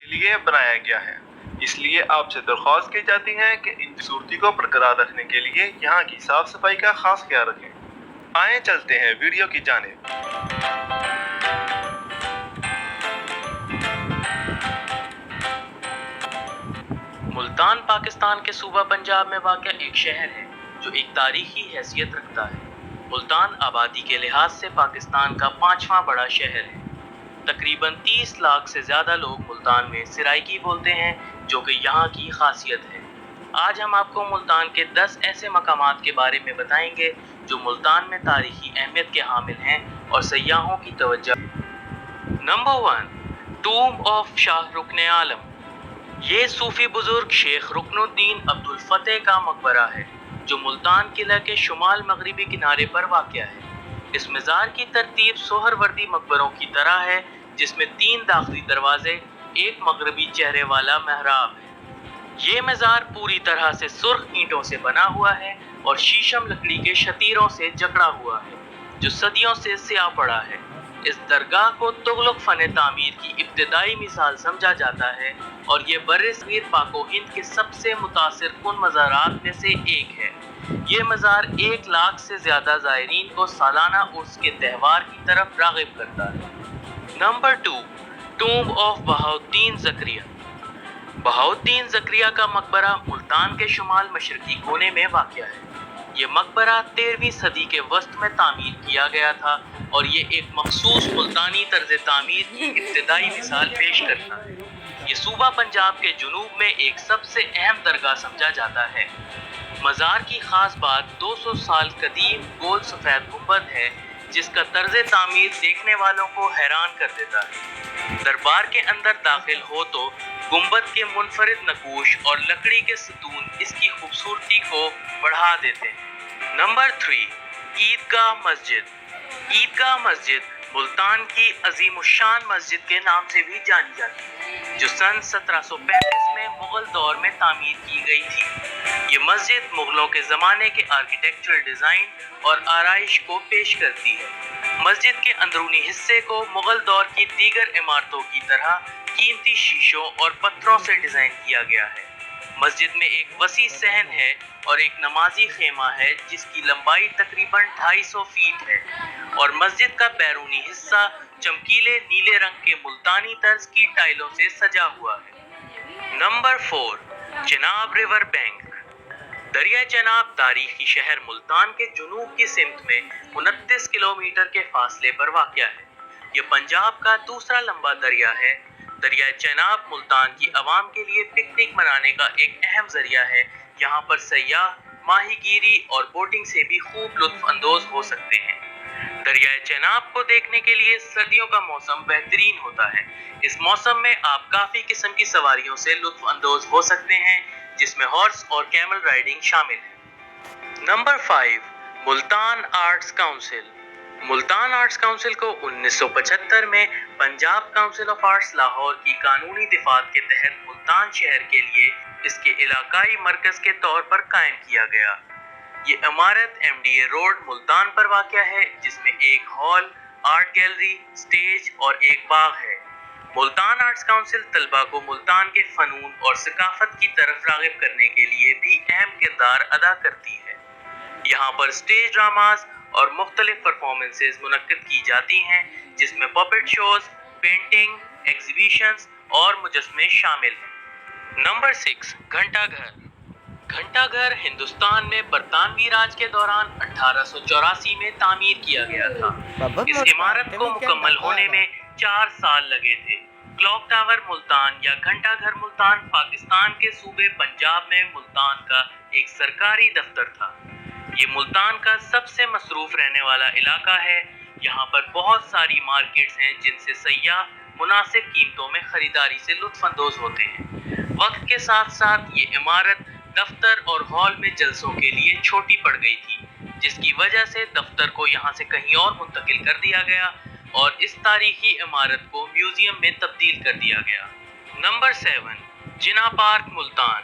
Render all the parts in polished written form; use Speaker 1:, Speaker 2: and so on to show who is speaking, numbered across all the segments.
Speaker 1: لیے بنایا گیا ہے، اس لیے آپ سے درخواست کی جاتی ہے کہ ان خوبصورتی کو برقرار رکھنے کے لیے یہاں کی صاف صفائی کا خاص خیال رکھیں۔ آئیں چلتے ہیں ویڈیو کی جانب۔
Speaker 2: ملتان پاکستان کے صوبہ پنجاب میں واقع ایک شہر ہے جو ایک تاریخی حیثیت رکھتا ہے۔ ملتان آبادی کے لحاظ سے پاکستان کا 5واں بڑا شہر ہے۔ تقریباً 30 لاکھ سے زیادہ لوگ ملتان میں سرائیکی بولتے ہیں، جو کہ یہاں کی خاصیت ہے۔ آج ہم آپ کو ملتان کے 10 ایسے مقامات کے بارے میں بتائیں گے جو ملتان میں تاریخی اہمیت کے حامل ہیں اور سیاحوں کی توجہ۔ نمبر 1، ٹومب آف شاہ رکن عالم۔ یہ صوفی بزرگ شیخ رکن الدین عبد الفتح کا مقبرہ ہے جو ملتان قلعہ کے شمال مغربی کنارے پر واقع ہے۔ اس مزار کی ترتیب سہروردی مقبروں کی طرح ہے، جس میں 3 داخلی دروازے، ایک مغربی چہرے والا محراب ہے۔ یہ مزار پوری طرح سے سرخ اینٹوں سے بنا ہوا ہے اور شیشم لکڑی کے شتیروں سے جکڑا ہوا ہے جو صدیوں سے سیاہ پڑا ہے۔ اس درگاہ کو تغلق فن تعمیر کی ابتدائی مثال سمجھا جاتا ہے اور یہ برصغیر پاک و ہند کے سب سے متاثر کن مزارات میں سے ایک ہے۔ یہ مزار 1 لاکھ سے زیادہ زائرین کو سالانہ عرس کے تہوار کی طرف راغب کرتا ہے۔ نمبر 2، ٹومب آف بہاؤالدین زکریا۔ بہاؤالدین زکریا کا مقبرہ ملتان کے شمال مشرقی کونے میں واقع ہے۔ یہ مقبرہ 13ویں صدی کے وسط میں تعمیر کیا گیا تھا اور یہ ایک مخصوص ملتانی طرز تعمیر کی ابتدائی مثال پیش کرتا ہے۔ یہ صوبہ پنجاب کے جنوب میں ایک سب سے اہم درگاہ سمجھا جاتا ہے۔ مزار کی خاص بات 200 سال قدیم گول سفید گنبد ہے جس کا طرز تعمیر دیکھنے والوں کو حیران کر دیتا ہے۔ دربار کے اندر داخل ہو تو گنبد کے منفرد نقوش اور لکڑی کے ستون اس کی خوبصورتی کو بڑھا دیتے ہیں۔ نمبر 3، عیدگاہ مسجد۔ عیدگاہ مسجد ملتان کی عظیم الشان مسجد کے نام سے بھی جانی جاتی ہے، جو سن 1735 میں مغل دور میں تعمیر کی گئی تھی۔ یہ مسجد مغلوں کے زمانے کے آرکیٹیکچرل ڈیزائن اور آرائش کو پیش کرتی ہے۔ مسجد کے اندرونی حصے کو مغل دور کی دیگر عمارتوں کی طرح قیمتی شیشوں اور پتھروں سے ڈیزائن کیا گیا ہے۔ مسجد میں ایک وسیع صحن ہے اور ایک نمازی خیمہ ہے جس کی لمبائی تقریباً 250 فیٹ ہے اور مسجد کا بیرونی حصہ چمکیلے نیلے رنگ کے ملتانی طرز کی ٹائلوں سے سجا ہوا ہے۔ Number 4، Chenab river bank. دریا چناب تاریخی شہر ملتان کے جنوب کی سمت میں 29 کلومیٹر کے فاصلے پر واقع ہے۔ یہ پنجاب کا دوسرا لمبا دریا ہے۔ دریا چناب ملتان کی عوام کے لیے پکنک منانے کا ایک اہم ذریعہ ہے۔ یہاں پر سیاح ماہی گیری اور بوٹنگ سے بھی خوب لطف اندوز ہو سکتے ہیں۔ دریائے چناب کو دیکھنے کے لیے سردیوں کا موسم بہترین ہوتا ہے۔ اس موسم میں آپ کافی قسم کی سواریوں سے لطف اندوز ہو سکتے ہیں، جس میں ہارس اور کیمل رائڈنگ شامل ہے۔ Number 5، Multan arts council. Multan arts council کو 1975 میں Punjab council of arts Lahore کی قانونی دفعات کے تحت ملتان شہر کے لیے اس کے علاقائی مرکز کے طور پر قائم کیا گیا۔ یہ عمارت MDA روڈ ملتان پر واقع ہے، جس میں ایک ہال، آرٹ گیلری، سٹیج اور ایک باغ ہے۔ ملتان آرٹس کونسل طلباء کو ملتان کے فنون اور ثقافت کی طرف راغب کرنے کے لیے بھی اہم کردار ادا کرتی ہے۔ یہاں پر سٹیج ڈراماز اور مختلف پرفارمنسز منعقد کی جاتی ہیں، جس میں پپٹ شوز، پینٹنگ، ایگزیبیشنز اور مجسمے شامل ہیں۔ نمبر 6، گھنٹہ گھر۔ گھنٹہ گھر ہندوستان میں برطانوی راج کے دوران 1884 میں تعمیر کیا گیا تھا۔ اس عمارت کو مکمل ہونے میں 4 سال لگے تھے۔ کلاک ٹاور ملتان یا گھنٹہ گھر ملتان پاکستان کے صوبے پنجاب میں ملتان کا ایک سرکاری دفتر تھا۔ یہ ملتان کا سب سے مصروف رہنے والا علاقہ ہے۔ یہاں پر بہت ساری مارکیٹس ہیں جن سے سیاح مناسب قیمتوں میں خریداری سے لطف اندوز ہوتے ہیں۔ وقت کے ساتھ ساتھ یہ عمارت دفتر اور ہال میں جلسوں کے لیے چھوٹی پڑ گئی تھی، جس کی وجہ سے دفتر کو یہاں سے کہیں اور منتقل کر دیا گیا اور اس تاریخی عمارت کو میوزیم میں تبدیل کر دیا گیا۔ نمبر 7، جناح پارک ملتان۔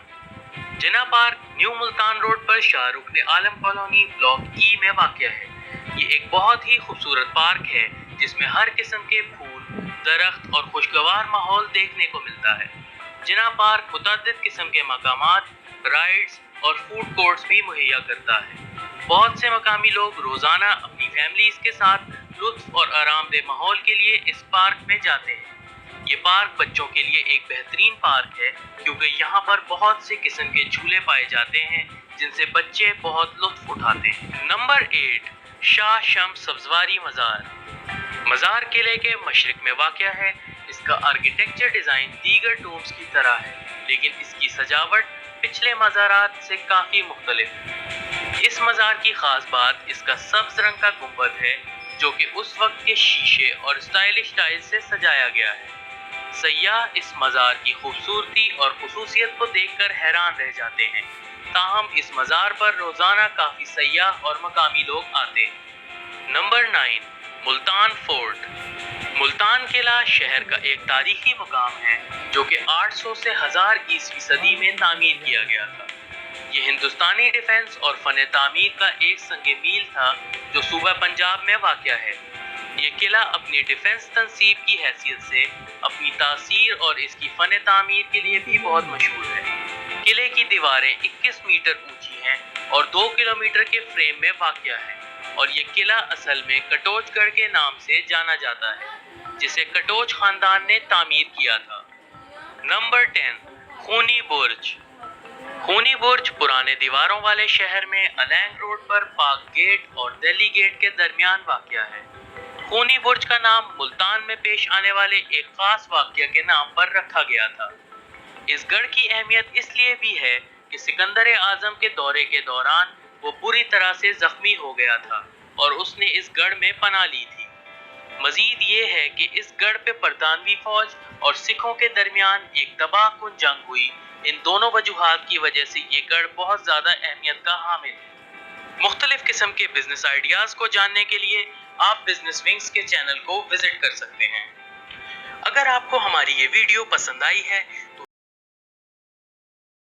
Speaker 2: جناح پارک نیو ملتان روڈ پر شاہ رکن عالم کالونی بلاک ای میں واقع ہے۔ یہ ایک بہت ہی خوبصورت پارک ہے جس میں ہر قسم کے پھول، درخت اور خوشگوار ماحول دیکھنے کو ملتا ہے۔ جناح پارک متعدد قسم کے مقامات، رائڈز اور فوڈ کورٹس بھی مہیا کرتا ہے۔ بہت سے مقامی لوگ روزانہ اپنی فیملیز کے ساتھ لطف اور آرام دہ ماحول کے لیے اس پارک میں جاتے ہیں۔ یہ پارک بچوں کے لیے ایک بہترین پارک ہے کیونکہ یہاں پر بہت سے قسم کے جھولے پائے جاتے ہیں جن سے بچے بہت لطف اٹھاتے ہیں۔ نمبر 8، شاہ شمس سبزواری مزار۔ مزار قلعے کے مشرق میں واقع ہے۔ اس کا آرکیٹیکچر ڈیزائن دیگر ٹومبس کی طرح ہے، لیکن اس کی سجاوٹ پچھلے مزارات سے کافی مختلف ہے۔ اس مزار کی خاص بات اس کا سبز رنگ کا گنبد ہے جو کہ اس وقت کے شیشے اور اسٹائلش ٹائل سے سجایا گیا ہے۔ سیاح اس مزار کی خوبصورتی اور خصوصیت کو دیکھ کر حیران رہ جاتے ہیں، تاہم اس مزار پر روزانہ کافی سیاح اور مقامی لوگ آتے ہیں۔ Number 9، Multan fort. ملتان قلعہ شہر کا ایک تاریخی مقام ہے جو کہ 800 سے 1000 عیسوی صدی میں تعمیر کیا گیا تھا۔ یہ ہندوستانی ڈیفنس اور فن تعمیر کا ایک سنگ میل تھا جو صوبہ پنجاب میں واقع ہے۔ یہ قلعہ اپنی ڈیفنس تنصیب کی حیثیت سے اپنی تاثیر اور اس کی فن تعمیر کے لیے بھی بہت مشہور ہے۔ قلعے کی دیواریں 21 میٹر اونچی ہیں اور 2 کلومیٹر کے فریم میں واقع ہے، اور یہ قلعہ اصل میں کٹوچ گڑھ کے نام سے جانا جاتا ہے جسے کٹوچ خاندان نے تعمیر کیا تھا۔ نمبر 10، خونی برج۔ خونی برج پرانے دیواروں والے شہر میں الینگ روڈ پر پارک گیٹ اور دہلی گیٹ کے درمیان واقع ہے۔ خونی برج کا نام ملتان میں پیش آنے والے ایک خاص واقعہ کے نام پر رکھا گیا تھا۔ اس گڑھ کی اہمیت اس لیے بھی ہے کہ سکندر اعظم کے دورے کے دوران وہ بری طرح سے زخمی ہو گیا تھا اور اس نے اس گڑھ میں پناہ لی تھی۔ مزید یہ ہے کہ اس گڑھ پہ برطانوی فوج اور سکھوں کے درمیان ایک تباہ کن جنگ ہوئی۔ ان دونوں وجوہات کی وجہ سے یہ گڑھ بہت زیادہ اہمیت کا حامل ہے۔ مختلف قسم کے بزنس آئیڈیاز کو جاننے کے لیے آپ بزنس ونگز کے چینل کو وزٹ کر سکتے ہیں۔ اگر آپ کو ہماری یہ ویڈیو پسند آئی ہے